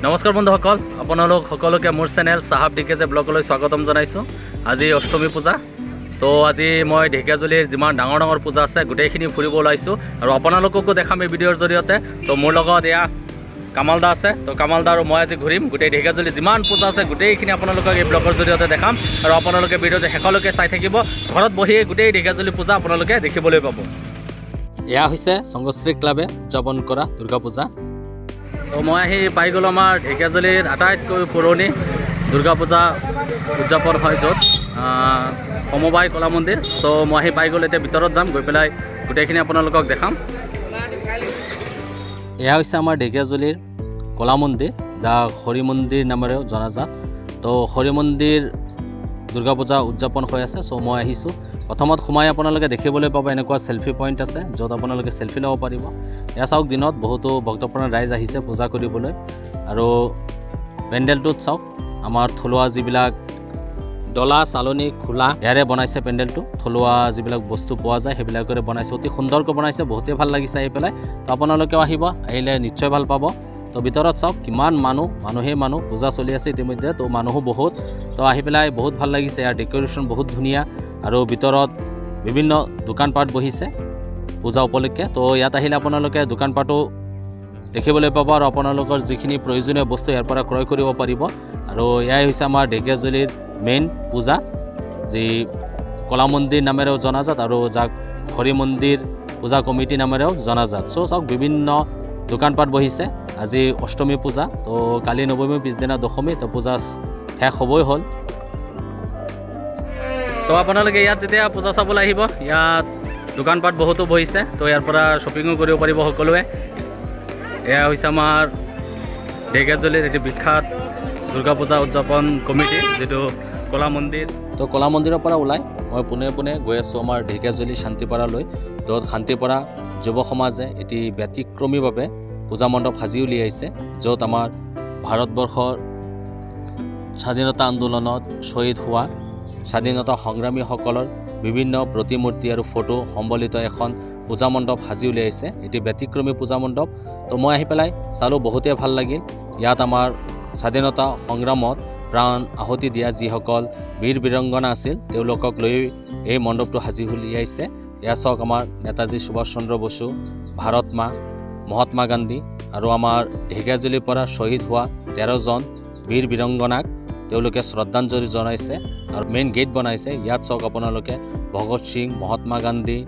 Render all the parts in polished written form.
নমস্কাৰ বন্ধুসকল, আপোনালোক সকলোকে মোৰ চেনেল চাহাব ডিকেজে ব্লগলৈ স্বাগতম জনাইছোঁ। আজি অষ্টমী পূজা, তো আজি মই ঢেকীয়াজুলিৰ যিমান ডাঙৰ ডাঙৰ পূজা আছে গোটেইখিনি ফুৰিব ওলাইছোঁ আৰু আপোনালোককো দেখাম এই ভিডিঅ'ৰ জৰিয়তে। তো মোৰ লগত এয়া কামালদা আছে, তো কামালদা আৰু মই আজি ঘূৰিম গোটেই ঢেকীয়াজুলিত যিমান পূজা আছে গোটেইখিনি আপোনালোকক এই ব্লগৰ জৰিয়তে দেখাম আৰু আপোনালোকে ভিডিঅ'টো শেষলৈকে চাই থাকিব। ঘৰত বহিয়ে গোটেই ঢেকীয়াজুলি পূজা আপোনালোকে দেখিবলৈ পাব। এয়া হৈছে সংগশ্ৰী ক্লাবে উদযাপন কৰা দুৰ্গা পূজা। তো মই আহি পাই গ'লোঁ আমাৰ ঢেকীয়াজুলিৰ আটাইতকৈ পুৰণি দুৰ্গা পূজা উদযাপন হয়, য'ত সমবায় কলা মন্দিৰ। তো মই আহি পাই গ'লোঁ, এতিয়া ভিতৰত যাম, গৈ পেলাই গোটেইখিনি আপোনালোকক দেখাম। এয়া হৈছে আমাৰ ঢেকীয়াজুলিৰ কলা মন্দিৰ, যাক হৰি মন্দিৰ নামেৰেও জনাজাত। তো হৰি মন্দিৰ দুৰ্গা পূজা উদযাপন হৈ আছে। চ' মই আহিছোঁ, প্ৰথমত সোমাই আপোনালোকে দেখিবলৈ পাব এনেকুৱা চেল্ফি পইণ্ট আছে, য'ত আপোনালোকে চেল্ফি ল'ব পাৰিব। এয়া চাওক, দিনত বহুতো ভক্তপ্ৰাণ ৰাইজ আহিছে পূজা কৰিবলৈ। আৰু পেণ্ডেলটোত চাওক, আমাৰ থলুৱা যিবিলাক ডলা চালনী খোলা ইয়াৰে বনাইছে পেণ্ডেলটো। থলুৱা যিবিলাক বস্তু পোৱা যায় সেইবিলাকেৰে বনাইছে, অতি সুন্দৰকৈ বনাইছে, বহুতেই ভাল লাগিছে আহি পেলাই। তো আপোনালোকেও আহিব, আহিলে নিশ্চয় ভাল পাব। তো ভিতৰত চাওক কিমান মানুহেই মানুহ, পূজা চলি আছে ইতিমধ্যে, তো মানুহো বহুত। তো আহি পেলাই বহুত ভাল লাগিছে, ইয়াৰ ডেক'ৰেশ্যন বহুত ধুনীয়া আৰু ভিতৰত বিভিন্ন দোকানপাট বহিছে পূজা উপলক্ষে। তো ইয়াত আহিলে আপোনালোকে দোকানপাটো দেখিবলৈ পাব আৰু আপোনালোকৰ যিখিনি প্ৰয়োজনীয় বস্তু ইয়াৰ পৰা ক্ৰয় কৰিব পাৰিব। আৰু এয়াই হৈছে আমাৰ ঢেকীয়াজুলিৰ মেইন পূজা, যি কলা মন্দিৰ নামেৰেও জনাজাত আৰু যাক হৰি মন্দিৰ পূজা কমিটি নামেৰেও জনাজাত। চ' চাওক বিভিন্ন দোকানপাট বহিছে। আজি অষ্টমী পূজা, তো কালি নৱমী, পিছদিনা দশমী, তো পূজা শেষ হ'বই হ'ল। তো আপোনালোকে ইয়াত যেতিয়া পূজা চাবলৈ আহিব, ইয়াত দোকানপাট বহুতো বহিছে, তো ইয়াৰ পৰা শ্বপিঙো কৰিব পাৰিব সকলোৱে। এয়া হৈছে আমাৰ ঢেকীয়াজুলিৰ এটি বিখ্যাত দুৰ্গা পূজা উদযাপন কমিটি, যিটো কলা মন্দিৰ। তো কলা মন্দিৰৰ পৰা ওলাই মই পোনে পোনে গৈ আছোঁ আমাৰ ঢেকীয়াজুলি শান্তিপাৰালৈ, য'ত শান্তিপাৰা যুৱ সমাজে এটি ব্যতিক্ৰমীভাৱে পূজা মণ্ডপ সাজি উলিয়াইছে, য'ত আমাৰ ভাৰতবৰ্ষৰ স্বাধীনতা আন্দোলনত শ্বহীদ হোৱা স্বাধীনতা সংগ্ৰামীসকলৰ বিভিন্ন প্ৰতিমূৰ্তি আৰু ফটো সম্বলিত এখন পূজা মণ্ডপ সাজি উলিয়াইছে, এটি ব্যতিক্ৰমী পূজা মণ্ডপ। তো মই আহি পেলাই চালোঁ, বহুতেই ভাল লাগিল। ইয়াত আমাৰ স্বাধীনতা সংগ্ৰামত প্ৰাণ আহুতি দিয়া যিসকল বীৰ বীৰাংগনা আছিল, তেওঁলোকক লৈ এই মণ্ডপটো সাজি উলিয়াইছে। এয়া চাওক, আমাৰ নেতাজী সুভাষ চন্দ্ৰ বসু, ভাৰত মা, মহাত্মা গান্ধী আৰু আমাৰ ঢেকীয়াজুলিৰ পৰা শ্বহীদ হোৱা 13জন বীৰ বীৰাংগনাক তেওঁলোকে শ্ৰদ্ধাঞ্জলি জনাইছে আৰু মেইন গেট বনাইছে। ইয়াত চাওক আপোনালোকে ভগত সিং, মহাত্মা গান্ধী,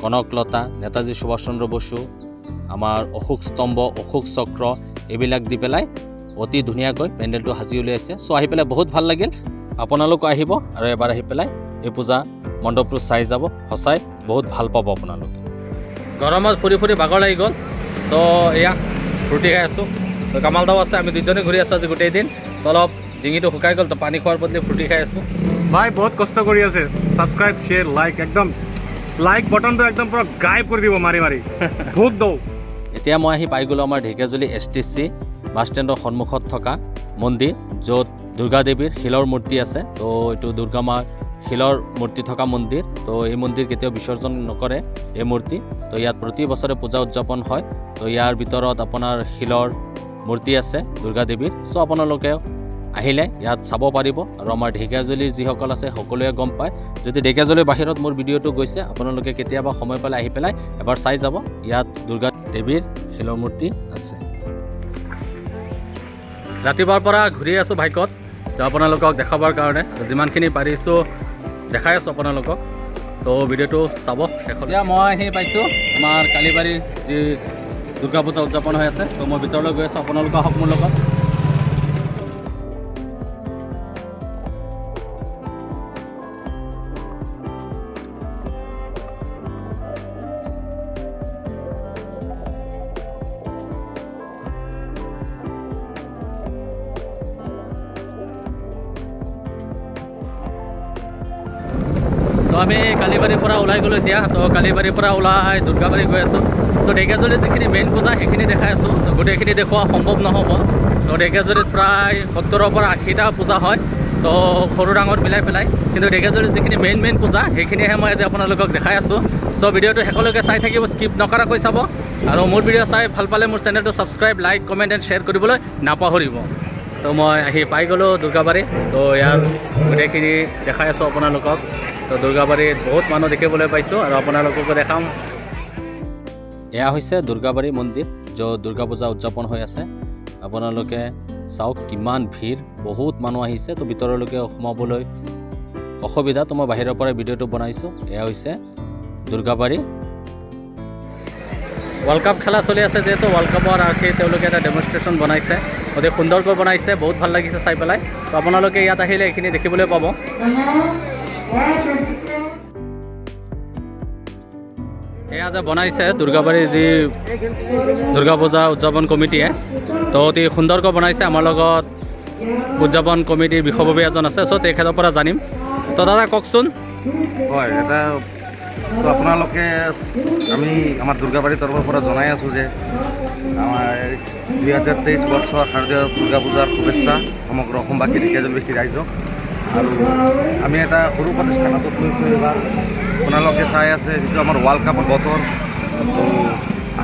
কনকলতা, নেতাজী সুভাষ চন্দ্ৰ বসু, আমাৰ অশোক স্তম্ভ, অশোক চক্ৰ, এইবিলাক দি পেলাই অতি ধুনীয়াকৈ পেণ্ডেলটো সাজি উলিয়াইছে। চ' আহি পেলাই বহুত ভাল লাগিল। আপোনালোকো আহিব আৰু এবাৰ আহি পেলাই এই পূজা মণ্ডপটো চাই যাব, সঁচাই বহুত ভাল পাব আপোনালোকে। গৰমত ফুৰি ফুৰি ভাগৰ লাগি গ'ল, চ' এয়া ফ্ৰুটি খাই আছোঁ। তো কামালদাও আছে, আমি দুজনে ঘূৰি আছোঁ আজি গোটেই দিন। তো অলপ ডিঙিটো শুকাই গ'ল, তো পানী খোৱাৰ বদলি ফ্ৰুটি খাই আছোঁ। ভাই বহুত কষ্ট কৰি আছে, ছাবস্ক্ৰাইব, শ্বেয়াৰ, লাইক, একদম লাইক বটনটো একদম পুৰা গাইব কৰি দিব মাৰি মাৰি ভোক দৌ। এতিয়া মই আহি পাই গ'লোঁ আমাৰ ঢেকীয়াজুলি STC বাছ ষ্টেণ্ডৰ সন্মুখত থকা মন্দিৰ, য'ত দুৰ্গা দেৱীৰ শিলৰ মূৰ্তি আছে। তো এইটো দুৰ্গা মাৰ শিলৰ মূৰ্তি থকা মন্দিৰ। তো এই মন্দিৰ কেতিয়াও বিসৰ্জন নকৰে এই মূৰ্তি। তো ইয়াত প্ৰতি বছৰে পূজা উদযাপন হয়। তো ইয়াৰ ভিতৰত আপোনাৰ শিলৰ মূৰ্তি আছে দুৰ্গা দেৱীৰ। চ' আপোনালোকে আহিলে ইয়াত চাব পাৰিব আৰু আমাৰ ঢেকীয়াজুলিৰ যিসকল আছে সকলোৱে গম পায়। যদি ঢেকীয়াজুলিৰ বাহিৰত মোৰ ভিডিঅ'টো গৈছে, আপোনালোকে কেতিয়াবা সময় পালে আহি পেলাই এবাৰ চাই যাব। ইয়াত দুৰ্গা দেৱীৰ শিলৰ মূৰ্তি আছে। ৰাতিপুৱাৰ পৰা ঘূৰি আছোঁ বাইকত, তো আপোনালোকক দেখাবৰ কাৰণে যিমানখিনি পাৰিছোঁ দেখাই আছোঁ আপোনালোকক। তো ভিডিঅ'টো চাব শেষত। এতিয়া মই আহি পাইছোঁ আমাৰ কালিবাৰীৰ যি দুৰ্গা পূজা উদযাপন হৈ আছে। তো মই ভিতৰলৈ গৈ আছোঁ, আপোনালোক আহক মোৰ লগত। তো আমি কালিবাৰীৰ পৰা ওলাই গ'লোঁ এতিয়া। তো কালিবাৰীৰ পৰা ওলাই দুৰ্গাবাৰী গৈ আছোঁ। তো ঢেকীয়াজুলিত যিখিনি মেইন পূজা সেইখিনি দেখাই আছোঁ। তো গোটেইখিনি দেখুওৱা সম্ভৱ নহ'ব। তো ঢেকীয়াজুলিত প্ৰায় 70ৰ পৰা 80টা পূজা হয়, তো সৰু ডাঙৰ মিলাই পেলাই। কিন্তু ঢেকীয়াজুলিত যিখিনি মেইন পূজা সেইখিনিহে মই আজি আপোনালোকক দেখাই আছোঁ। চ' ভিডিঅ'টো শেষলৈকে চাই থাকিব, স্কিপ নকৰাকৈ চাব। আৰু মোৰ ভিডিঅ' চাই ভাল পালে মোৰ চেনেলটো subscribe like comment and share কৰিবলৈ নাপাহৰিব। তো মই আহি পাই গ'লোঁ দুৰ্গাবাৰী। তো ইয়াৰ গোটেইখিনি দেখাই আছোঁ আপোনালোকক। তো দুৰ্গাবাৰীত বহুত মানুহ দেখিবলৈ পাইছোঁ আৰু আপোনালোককো দেখাম। এয়া হৈছে দুৰ্গাবাৰী মন্দিৰ, য'ত দুৰ্গা পূজা উদযাপন হৈ আছে। আপোনালোকে চাওক কিমান ভিৰ, বহুত মানুহ আহিছে। তো ভিতৰলৈকে সোমাবলৈ অসুবিধা, তো মই বাহিৰৰ পৰা ভিডিঅ'টো বনাইছোঁ। এয়া হৈছে দুৰ্গাবাৰী। ৱৰ্ল্ড কাপ খেলা চলি আছে যিহেতু ৱৰ্ল্ড কাপৰ আৰ্শী তেওঁলোকে এটা ডেমনষ্ট্ৰেশ্যন বনাইছে, অতি সুন্দৰকৈ বনাইছে, বহুত ভাল লাগিছে চাই পেলাই। তো আপোনালোকে ইয়াত আহিলে এইখিনি দেখিবলৈ পাব। এয়া যে বনাইছে দুৰ্গাবাৰীৰ যি দুৰ্গা পূজা উদযাপন কমিটিয়ে, তো অতি সুন্দৰকৈ বনাইছে। আমাৰ লগত উদযাপন কমিটিৰ বিষয়ববী এজন আছে, চ' তেখেতৰ পৰা জানিম। তো দাদা কওকচোন। হয়, এটা তো আপোনালোকে আমি আমাৰ দুৰ্গাবাৰী তৰফৰ পৰা জনাই আছোঁ যে আমাৰ 2023 বৰ্ষৰ শাৰদীয় দুৰ্গা পূজাৰ শুভেচ্ছা সমগ্ৰ অসমবাসী ঢেকীয়াজুলিবাসী ৰাইজক। আৰু আমি এটা সৰু প্ৰতিষ্ঠানতো কৰিছোঁ এইবাৰ। আপোনালোকে চাই আছে যিটো আমাৰ ৱৰ্ল্ড কাপৰ বতৰ, তো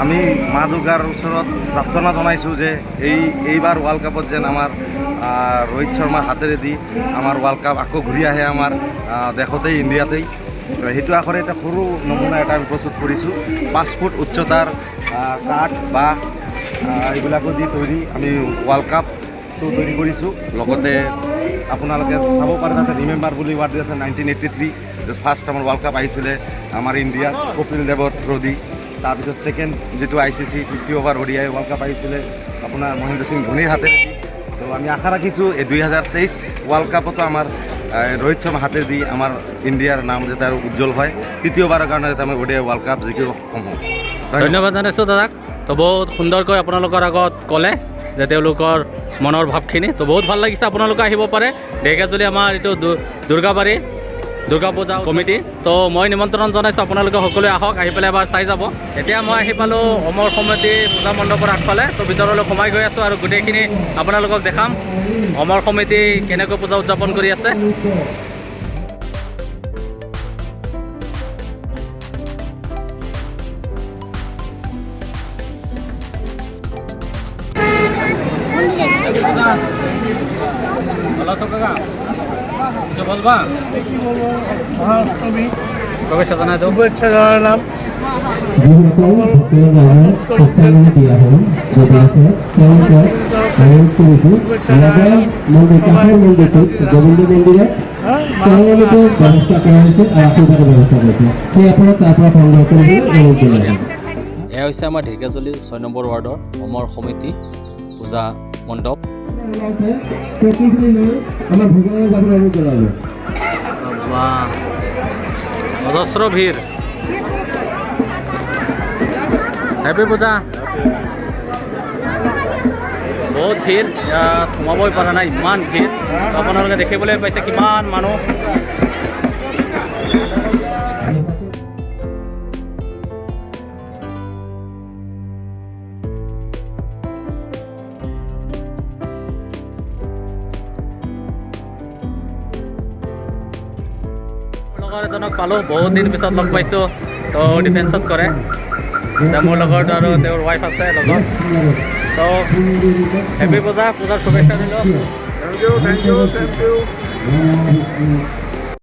আমি মা দুৰ্গাৰ ওচৰত প্ৰাৰ্থনা জনাইছোঁ যে এইবাৰ ৱৰ্ল্ড কাপত যেন আমাৰ ৰোহিত শৰ্মাৰ হাতেৰে দি আমাৰ ৱৰ্ল্ড কাপ আকৌ ঘূৰি আহে আমাৰ দেশতেই, ইণ্ডিয়াতেই। সেইটো আখৰে এটা সৰু নমুনা এটা আমি প্ৰস্তুত কৰিছোঁ। 5 ফুট উচ্চতাৰ কাঠ বা এইবিলাকো দি তৈৰি আমি ৱৰ্ল্ড কাপটো তৈৰি কৰিছোঁ। লগতে আপোনালোকে চাব পাৰে তাতে ৰিমেম্বাৰ বুলি ৱাৰ্ড আছে 1983 ফাৰ্ষ্ট আমাৰ ৱৰ্ল্ড কাপ আহিছিলে আমাৰ ইণ্ডিয়াত কপিল দেৱৰ থ্ৰু দি। তাৰপিছত ছেকেণ্ড যিটো ICC 50 over ODI world cup আহিছিলে আপোনাৰ মহেন্দ্ৰ সিং ধোনীৰ হাতেৰে। তো আমি আশা ৰাখিছোঁ এই 2023 ৱৰ্ল্ড কাপতো আমাৰ ৰোহিত শৰ্মাৰ হাতেৰে দি আমাৰ ইণ্ডিয়াৰ নাম যাতে আৰু উজ্জ্বল হয়, তৃতীয়বাৰৰ কাৰণে যাতে আমি ODI ৱৰ্ল্ড কাপ জিকিব সক্ষম হওঁ। ধন্যবাদ জনাইছোঁ দাদাক। তো বহুত সুন্দৰকৈ আপোনালোকৰ আগত ক'লে যে তেওঁলোকৰ মনৰ ভাৱখিনি। তো বহুত ভাল লাগিছে, আপোনালোকে আহিব পাৰে ঢেকীয়াজুলি আমাৰ এইটো দুৰ্গাবাৰী দুৰ্গা পূজা কমিটি। তো মই নিমন্ত্ৰণ জনাইছোঁ, আপোনালোকে সকলোৱে আহক, আহি পেলাই এবাৰ চাই যাব। এতিয়া মই আহি পালোঁ অমৰ সমিতি পূজা মণ্ডপৰ আগফালে। তো ভিতৰলৈ সোমাই গৈ আছোঁ আৰু গোটেইখিনি আপোনালোকক দেখাম অমৰ সমিতি কেনেকৈ পূজা উদযাপন কৰি আছে। বলবা মহাষ্টমী শুভেচ্ছা জানাই দিওঁ। শুভেচ্ছা জানালাম। এয়া হৈছে আমাৰ ঢেকীয়াজুলি 6 নম্বৰ ৱাৰ্ডৰ অমৰ সমিতি পূজা মণ্ডপ। অজস্ৰ ভিৰ, হেপী পূজা। বহুত ভিৰ, ইয়াত সোমাবই পৰা নাই, ইমান ভিৰ। আপোনালোকে দেখিবলৈ পাইছে কিমান মানুহ। লগৰ এজনক পালোঁ, বহুত দিন পিছত লগ পাইছোঁ। তো ডিফেন্সত কৰে, মোৰ লগত আৰু তেওঁৰ ৱাইফ আছে লগত। তো হেপী পূজা, পূজাৰ শুভেচ্ছা দিলোঁ। Thank U.